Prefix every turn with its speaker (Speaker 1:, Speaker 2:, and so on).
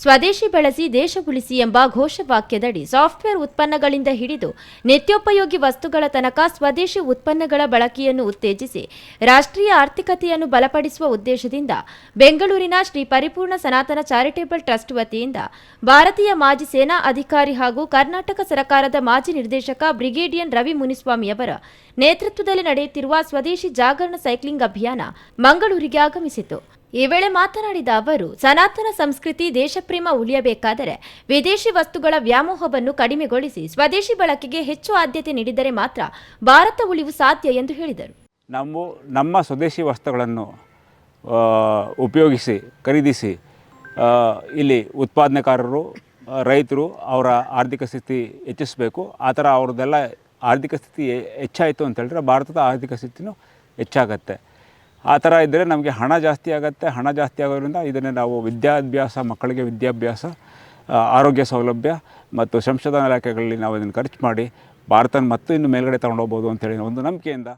Speaker 1: ಸ್ವದೇಶಿ ಬಳಸಿ ದೇಶ ಉಳಿಸಿ ಎಂಬ ಘೋಷವಾಕ್ಯದಡಿ ಸಾಫ್ಟ್ವೇರ್ ಉತ್ಪನ್ನಗಳಿಂದ ಹಿಡಿದು ನಿತ್ಯೋಪಯೋಗಿ ವಸ್ತುಗಳ ತನಕ ಸ್ವದೇಶಿ ಉತ್ಪನ್ನಗಳ ಬಳಕೆಯನ್ನು ಉತ್ತೇಜಿಸಿ ರಾಷ್ಟ್ರೀಯ ಆರ್ಥಿಕತೆಯನ್ನು ಬಲಪಡಿಸುವ ಉದ್ದೇಶದಿಂದ ಬೆಂಗಳೂರಿನ ಶ್ರೀ ಪರಿಪೂರ್ಣ ಸನಾತನ ಚಾರಿಟೇಬಲ್ ಟ್ರಸ್ಟ್ ವತಿಯಿಂದ ಭಾರತೀಯ ಮಾಜಿ ಸೇನಾ ಅಧಿಕಾರಿ ಹಾಗೂ ಕರ್ನಾಟಕ ಸರ್ಕಾರದ ಮಾಜಿ ನಿರ್ದೇಶಕ ಬ್ರಿಗೇಡಿಯನ್ ರವಿ ಮುನಿಸ್ವಾಮಿಯವರ ನೇತೃತ್ವದಲ್ಲಿ ನಡೆಯುತ್ತಿರುವ ಸ್ವದೇಶಿ ಜಾಗರಣ ಸೈಕ್ಲಿಂಗ್ ಅಭಿಯಾನ ಮಂಗಳೂರಿಗೆ ಆಗಮಿಸಿತು. ಈ ವೇಳೆ ಮಾತನಾಡಿದ ಅವರು, ಸನಾತನ ಸಂಸ್ಕೃತಿ ದೇಶಪ್ರೇಮ ಉಳಿಯಬೇಕಾದರೆ ವಿದೇಶಿ ವಸ್ತುಗಳ ವ್ಯಾಮೋಹವನ್ನು ಕಡಿಮೆಗೊಳಿಸಿ ಸ್ವದೇಶಿ ಬಳಕೆಗೆ ಹೆಚ್ಚು ಆದ್ಯತೆ ನೀಡಿದರೆ ಮಾತ್ರ ಭಾರತ ಉಳಿವು ಸಾಧ್ಯ ಎಂದು ಹೇಳಿದರು.
Speaker 2: ನಮ್ಮ ಸ್ವದೇಶಿ ವಸ್ತುಗಳನ್ನು ಉಪಯೋಗಿಸಿ ಖರೀದಿಸಿ ಇಲ್ಲಿ ಉತ್ಪಾದನೆಕಾರರು ರೈತರು ಅವರ ಆರ್ಥಿಕ ಸ್ಥಿತಿ ಹೆಚ್ಚಿಸಬೇಕು. ಆ ಥರ ಅವ್ರದ್ದೆಲ್ಲ ಆರ್ಥಿಕ ಸ್ಥಿತಿ ಹೆಚ್ಚಾಯಿತು ಅಂತ ಹೇಳಿದ್ರೆ ಭಾರತದ ಆರ್ಥಿಕ ಸ್ಥಿತಿನೂ ಹೆಚ್ಚಾಗತ್ತೆ. ಆ ಥರ ಇದ್ದರೆ ನಮಗೆ ಹಣ ಜಾಸ್ತಿ ಆಗುತ್ತೆ. ಹಣ ಜಾಸ್ತಿ ಆಗೋದ್ರಿಂದ ಇದನ್ನು ನಾವು ಮಕ್ಕಳಿಗೆ ವಿದ್ಯಾಭ್ಯಾಸ, ಆರೋಗ್ಯ ಸೌಲಭ್ಯ ಮತ್ತು ಸಂಶೋಧನಾ ಇಲಾಖೆಗಳಲ್ಲಿ ನಾವು ಇದನ್ನು ಖರ್ಚು ಮಾಡಿ ಭಾರತನ ಮತ್ತು ಇನ್ನು ಮೇಲ್ಗಡೆ ತೊಗೊಂಡೋಗ್ಬೋದು ಅಂತೇಳಿ ಒಂದು ನಂಬಿಕೆಯಿಂದ